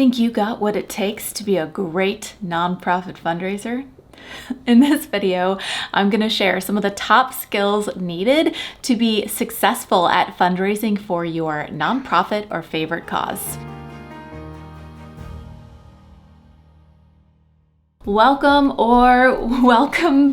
Think you got what it takes to be a great nonprofit fundraiser? In this video, I'm going to share some of the top skills needed to be successful at fundraising for your nonprofit or favorite cause. Welcome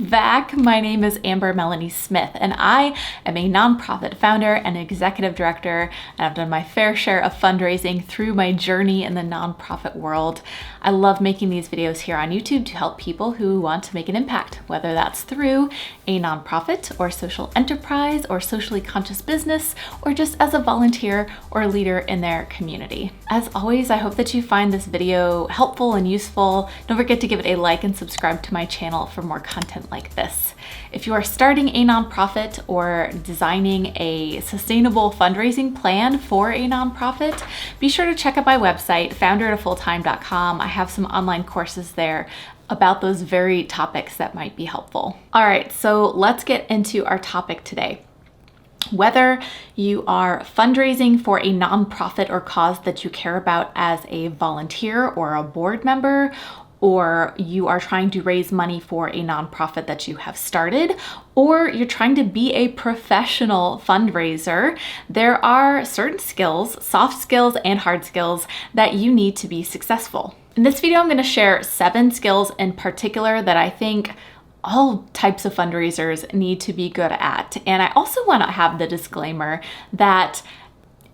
back. My name is Amber Melanie Smith, and I am a nonprofit founder and executive director, and I've done my fair share of fundraising through my journey in the nonprofit world. I love making these videos here on YouTube to help people who want to make an impact, whether that's through a nonprofit or social enterprise or socially conscious business, or just as a volunteer or leader in their community. As always, I hope that you find this video helpful and useful. Don't forget to give it a like and subscribe to my channel for more content like this. If you are starting a nonprofit or designing a sustainable fundraising plan for a nonprofit, be sure to check out my website, foundertofulltime.com. I have some online courses there about those very topics that might be helpful. All right, so let's get into our topic today. Whether you are fundraising for a nonprofit or cause that you care about as a volunteer or a board member, or you are trying to raise money for a nonprofit that you have started, or you're trying to be a professional fundraiser, there are certain skills, soft skills and hard skills, that you need to be successful. In this video, I'm going to share 7 skills in particular that I think all types of fundraisers need to be good at. And I also want to have the disclaimer that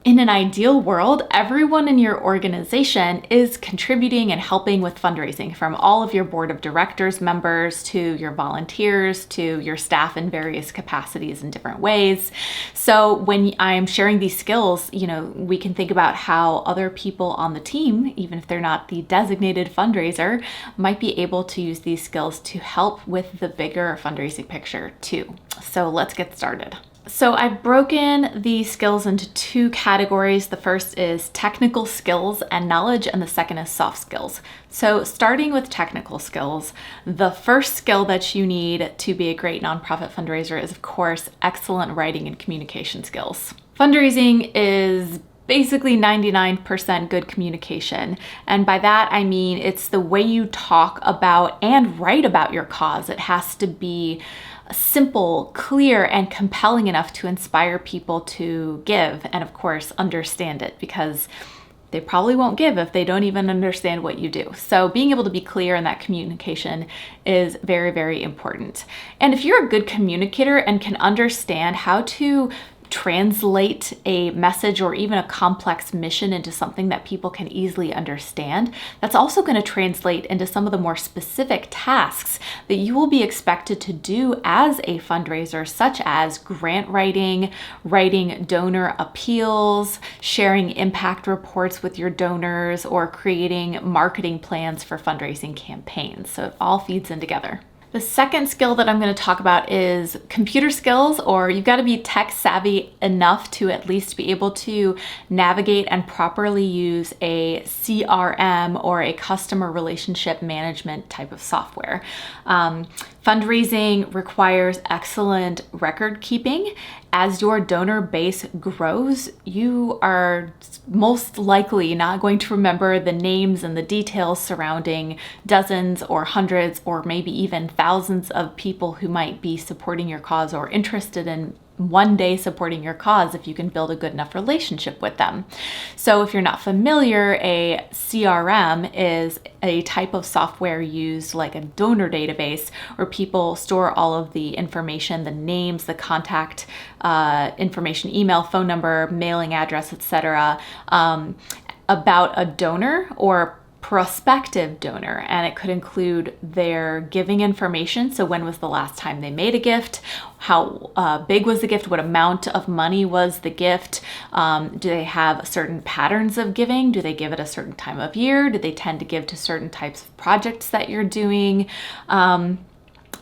in an ideal world, everyone in your organization is contributing and helping with fundraising, from all of your board of directors members to your volunteers to your staff in various capacities in different ways. So when I'm sharing these skills, we can think about how other people on the team, even if they're not the designated fundraiser, might be able to use these skills to help with the bigger fundraising picture too. So let's get started. So I've broken these skills into 2 categories. The first is technical skills and knowledge, and the second is soft skills. So starting with technical skills, the first skill that you need to be a great nonprofit fundraiser is, of course, excellent writing and communication skills. Fundraising is basically 99% good communication. And by that, I mean it's the way you talk about and write about your cause. It has to be simple, clear, and compelling enough to inspire people to give and, of course, understand it, because they probably won't give if they don't even understand what you do. So being able to be clear in that communication is very, very important. And if you're a good communicator and can understand how to translate a message or even a complex mission into something that people can easily understand, that's also going to translate into some of the more specific tasks that you will be expected to do as a fundraiser, such as grant writing, writing donor appeals, sharing impact reports with your donors, or creating marketing plans for fundraising campaigns. So it all feeds in together. The second skill that I'm going to talk about is computer skills, or you've got to be tech savvy enough to at least be able to navigate and properly use a CRM or a customer relationship management type of software. Fundraising requires excellent record keeping. As your donor base grows, you are most likely not going to remember the names and the details surrounding dozens or hundreds or maybe even thousands of people who might be supporting your cause or interested in one day supporting your cause if you can build a good enough relationship with them. So if you're not familiar, a CRM is a type of software used like a donor database where people store all of the information, the names, the contact information, email, phone number, mailing address, etc., about a donor or prospective donor, and it could include their giving information. So when was the last time they made a gift? How big was the gift? What amount of money was the gift? Do they have certain patterns of giving? Do they give at a certain time of year? Do they tend to give to certain types of projects that you're doing?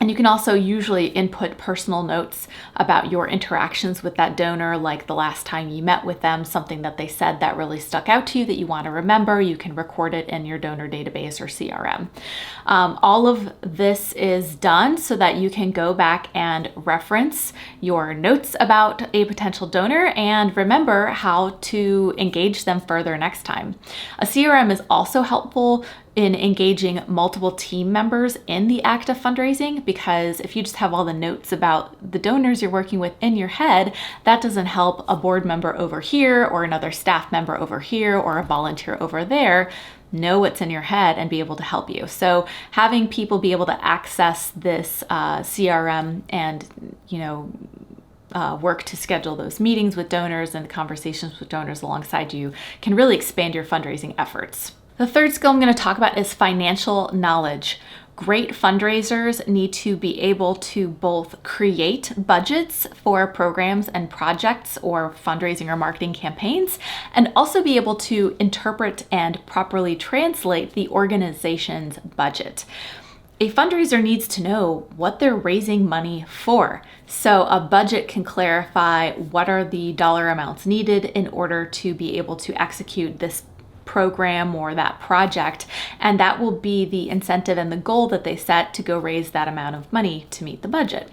And you can also usually input personal notes about your interactions with that donor, like the last time you met with them, something that they said that really stuck out to you that you want to remember. You can record it in your donor database or CRM. All of this is done so that you can go back and reference your notes about a potential donor and remember how to engage them further next time. A CRM is also helpful in engaging multiple team members in the act of fundraising, because if you just have all the notes about the donors you're working with in your head, that doesn't help a board member over here or another staff member over here or a volunteer over there know what's in your head and be able to help you. So having people be able to access this CRM and, work to schedule those meetings with donors and conversations with donors alongside you can really expand your fundraising efforts. The third skill I'm going to talk about is financial knowledge. Great fundraisers need to be able to both create budgets for programs and projects or fundraising or marketing campaigns, and also be able to interpret and properly translate the organization's budget. A fundraiser needs to know what they're raising money for. So a budget can clarify what are the dollar amounts needed in order to be able to execute this program or that project, and that will be the incentive and the goal that they set to go raise that amount of money to meet the budget.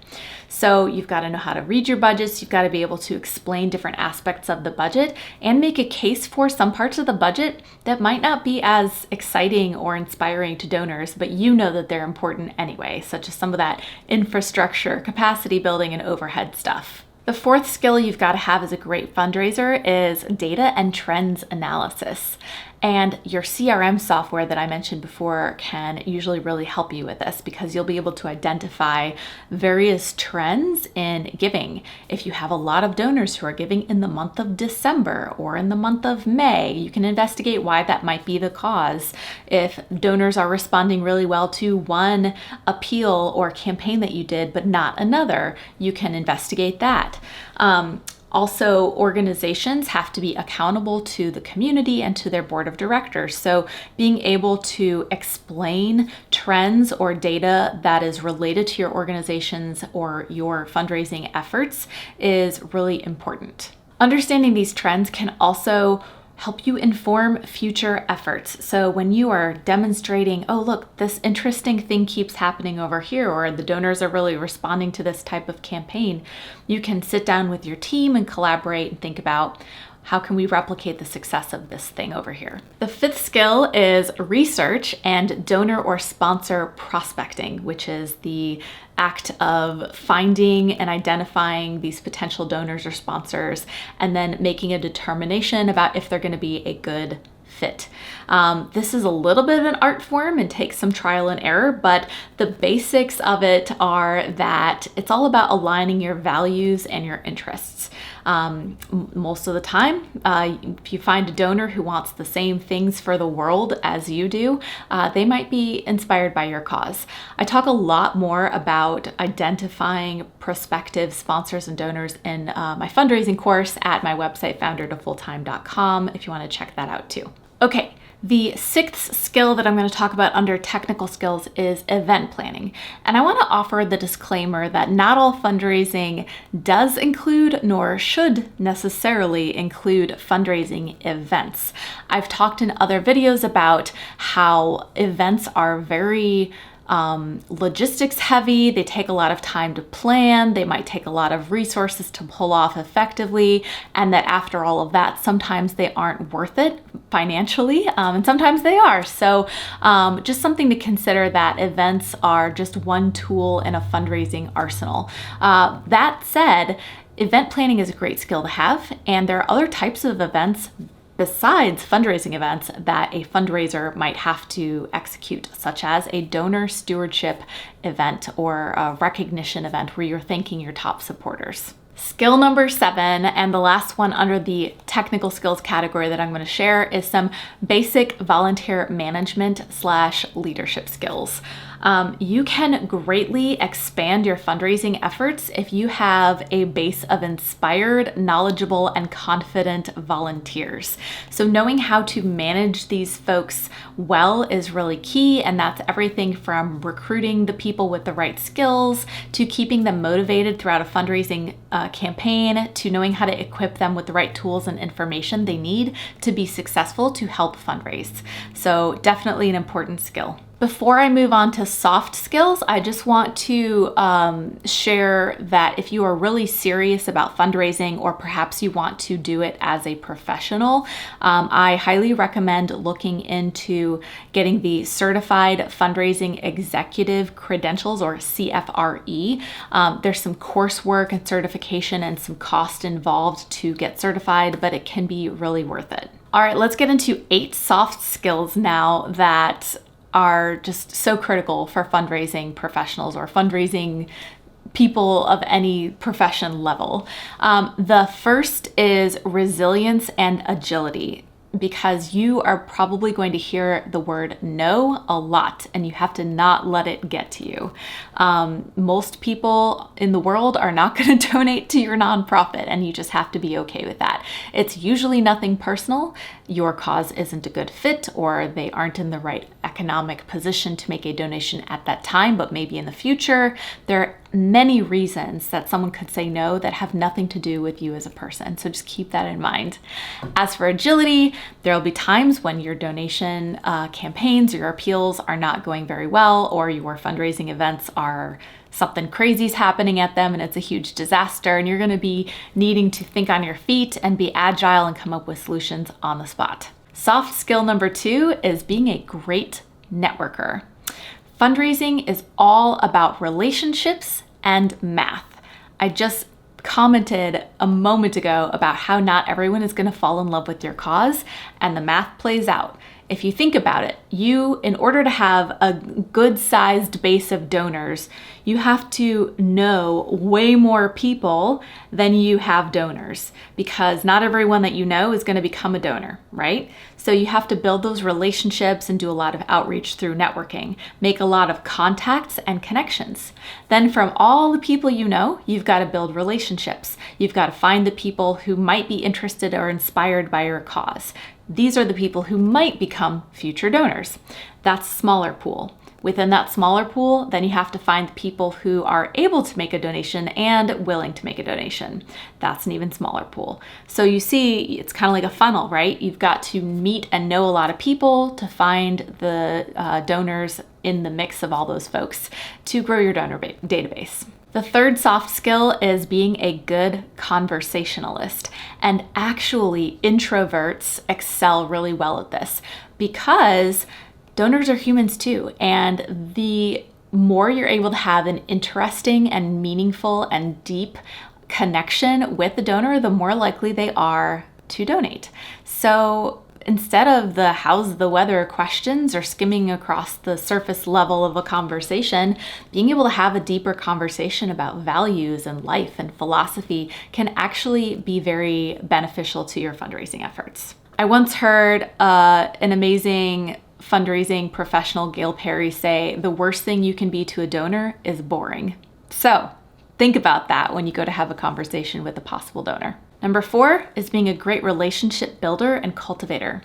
So you've got to know how to read your budgets, you've got to be able to explain different aspects of the budget and make a case for some parts of the budget that might not be as exciting or inspiring to donors, but you know that they're important anyway, such as some of that infrastructure, capacity building, and overhead stuff. The fourth skill you've got to have as a great fundraiser is data and trends analysis. And your CRM software that I mentioned before can usually really help you with this, because you'll be able to identify various trends in giving. If you have a lot of donors who are giving in the month of December or in the month of May, you can investigate why that might be the cause. If donors are responding really well to one appeal or campaign that you did, but not another, you can investigate that. Also, organizations have to be accountable to the community and to their board of directors. So being able to explain trends or data that is related to your organizations or your fundraising efforts is really important. Understanding these trends can also help you inform future efforts. So when you are demonstrating, oh, look, this interesting thing keeps happening over here, or the donors are really responding to this type of campaign, you can sit down with your team and collaborate and think about, how can we replicate the success of this thing over here? The fifth skill is research and donor or sponsor prospecting, which is the act of finding and identifying these potential donors or sponsors, and then making a determination about if they're going to be a good fit. This is a little bit of an art form and takes some trial and error, but the basics of it are that it's all about aligning your values and your interests. Most of the time, if you find a donor who wants the same things for the world as you do, they might be inspired by your cause. I talk a lot more about identifying prospective sponsors and donors in my fundraising course at my website, foundertofulltime.com, if you want to check that out too. Okay, the sixth skill that I'm going to talk about under technical skills is event planning. And I want to offer the disclaimer that not all fundraising does include, nor should necessarily include, fundraising events. I've talked in other videos about how events are very logistics heavy. They take a lot of time to plan. They might take a lot of resources to pull off effectively. And that after all of that, sometimes they aren't worth it financially, and sometimes they are. So just something to consider, that events are just one tool in a fundraising arsenal. That said, event planning is a great skill to have, and there are other types of events besides fundraising events that a fundraiser might have to execute, such as a donor stewardship event or a recognition event where you're thanking your top supporters. Skill number 7, and the last one under the technical skills category that I'm going to share, is some basic volunteer management / leadership skills. You can greatly expand your fundraising efforts if you have a base of inspired, knowledgeable, and confident volunteers. So knowing how to manage these folks well is really key, and that's everything from recruiting the people with the right skills to keeping them motivated throughout a fundraising campaign, to knowing how to equip them with the right tools and information they need to be successful to help fundraise. So definitely an important skill. Before I move on to soft skills, I just want to share that if you are really serious about fundraising, or perhaps you want to do it as a professional, I highly recommend looking into getting the Certified Fundraising Executive Credentials, or CFRE. There's some coursework and certification and some cost involved to get certified, but it can be really worth it. All right, let's get into 8 soft skills now that are just so critical for fundraising professionals or fundraising people of any profession level. The first is resilience and agility, because you are probably going to hear the word no a lot, and you have to not let it get to you. Most people in the world are not going to donate to your nonprofit, and you just have to be okay with that. It's usually nothing personal. Your cause isn't a good fit, or they aren't in the right economic position to make a donation at that time, but maybe in the future. There are many reasons that someone could say no that have nothing to do with you as a person. So just keep that in mind. As for agility, there will be times when your donation campaigns or your appeals are not going very well, or your fundraising events are something crazy's happening at them and it's a huge disaster, and you're going to be needing to think on your feet and be agile and come up with solutions on the spot. Soft skill number 2 is being a great networker. Fundraising is all about relationships and math. I just commented a moment ago about how not everyone is going to fall in love with your cause, and the math plays out. If you think about it, in order to have a good-sized base of donors, you have to know way more people than you have donors, because not everyone that you know is going to become a donor, right? So you have to build those relationships and do a lot of outreach through networking, make a lot of contacts and connections. Then from all the people you know, you've got to build relationships. You've got to find the people who might be interested or inspired by your cause. These are the people who might become future donors. That's a smaller pool. Within that smaller pool, then you have to find people who are able to make a donation and willing to make a donation. That's an even smaller pool. So you see, it's kind of like a funnel, right? You've got to meet and know a lot of people to find the donors in the mix of all those folks to grow your donor database. The third soft skill is being a good conversationalist. And actually, introverts excel really well at this, because donors are humans too. And the more you're able to have an interesting and meaningful and deep connection with the donor, the more likely they are to donate. So instead of the how's the weather questions or skimming across the surface level of a conversation, being able to have a deeper conversation about values and life and philosophy can actually be very beneficial to your fundraising efforts. I once heard an amazing fundraising professional, Gail Perry, say, the worst thing you can be to a donor is boring. So think about that when you go to have a conversation with a possible donor. Number 4 is being a great relationship builder and cultivator.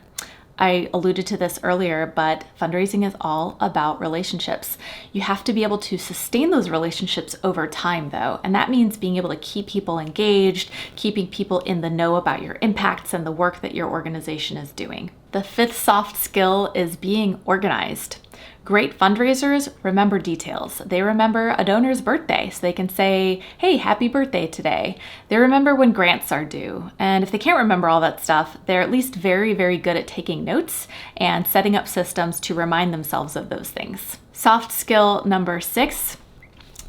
I alluded to this earlier, but fundraising is all about relationships. You have to be able to sustain those relationships over time, though, and that means being able to keep people engaged, keeping people in the know about your impacts and the work that your organization is doing. The 5th soft skill is being organized. Great fundraisers remember details. They remember a donor's birthday, so they can say, hey, happy birthday today. They remember when grants are due. And if they can't remember all that stuff, they're at least very, very good at taking notes and setting up systems to remind themselves of those things. Soft skill number 6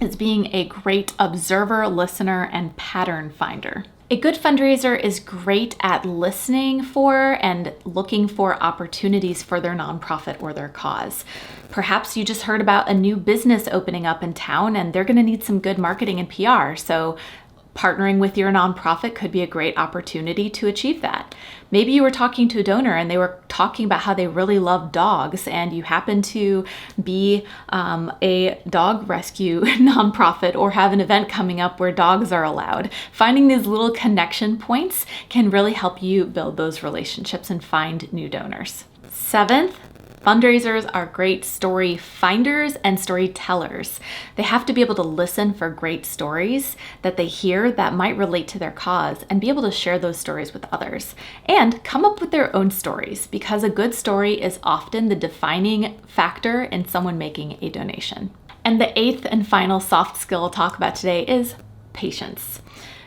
is being a great observer, listener, and pattern finder. A good fundraiser is great at listening for and looking for opportunities for their nonprofit or their cause. Perhaps you just heard about a new business opening up in town and they're going to need some good marketing and PR. So Partnering with your nonprofit could be a great opportunity to achieve that. Maybe you were talking to a donor and they were talking about how they really love dogs, and you happen to be a dog rescue nonprofit or have an event coming up where dogs are allowed. Finding these little connection points can really help you build those relationships and find new donors. Seventh, fundraisers are great story finders and storytellers. They have to be able to listen for great stories that they hear that might relate to their cause and be able to share those stories with others and come up with their own stories, because a good story is often the defining factor in someone making a donation. And the eighth and final soft skill I'll talk about today is patience.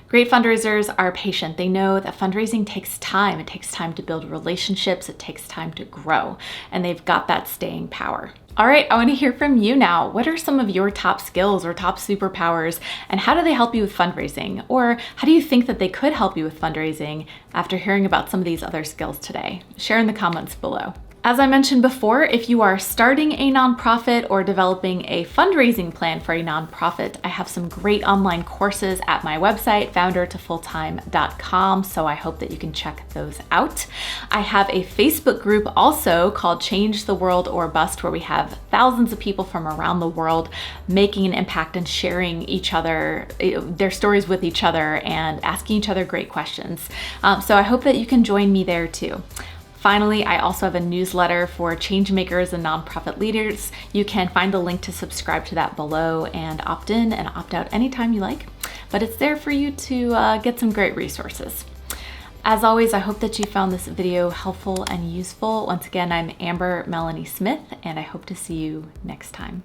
Great fundraisers are patient. They know that fundraising takes time. It takes time to build relationships. It takes time to grow, and they've got that staying power. All right, I want to hear from you now. What are some of your top skills or top superpowers, and how do they help you with fundraising? Or how do you think that they could help you with fundraising after hearing about some of these other skills today? Share in the comments below. As I mentioned before, if you are starting a nonprofit or developing a fundraising plan for a nonprofit, I have some great online courses at my website, foundertofulltime.com, so I hope that you can check those out. I have a Facebook group also called Change the World or Bust, where we have thousands of people from around the world making an impact and sharing each other, their stories with each other and asking each other great questions. So I hope that you can join me there too. Finally, I also have a newsletter for changemakers and nonprofit leaders. You can find the link to subscribe to that below and opt in and opt out anytime you like, but it's there for you to get some great resources. As always, I hope that you found this video helpful and useful. Once again, I'm Amber Melanie Smith, and I hope to see you next time.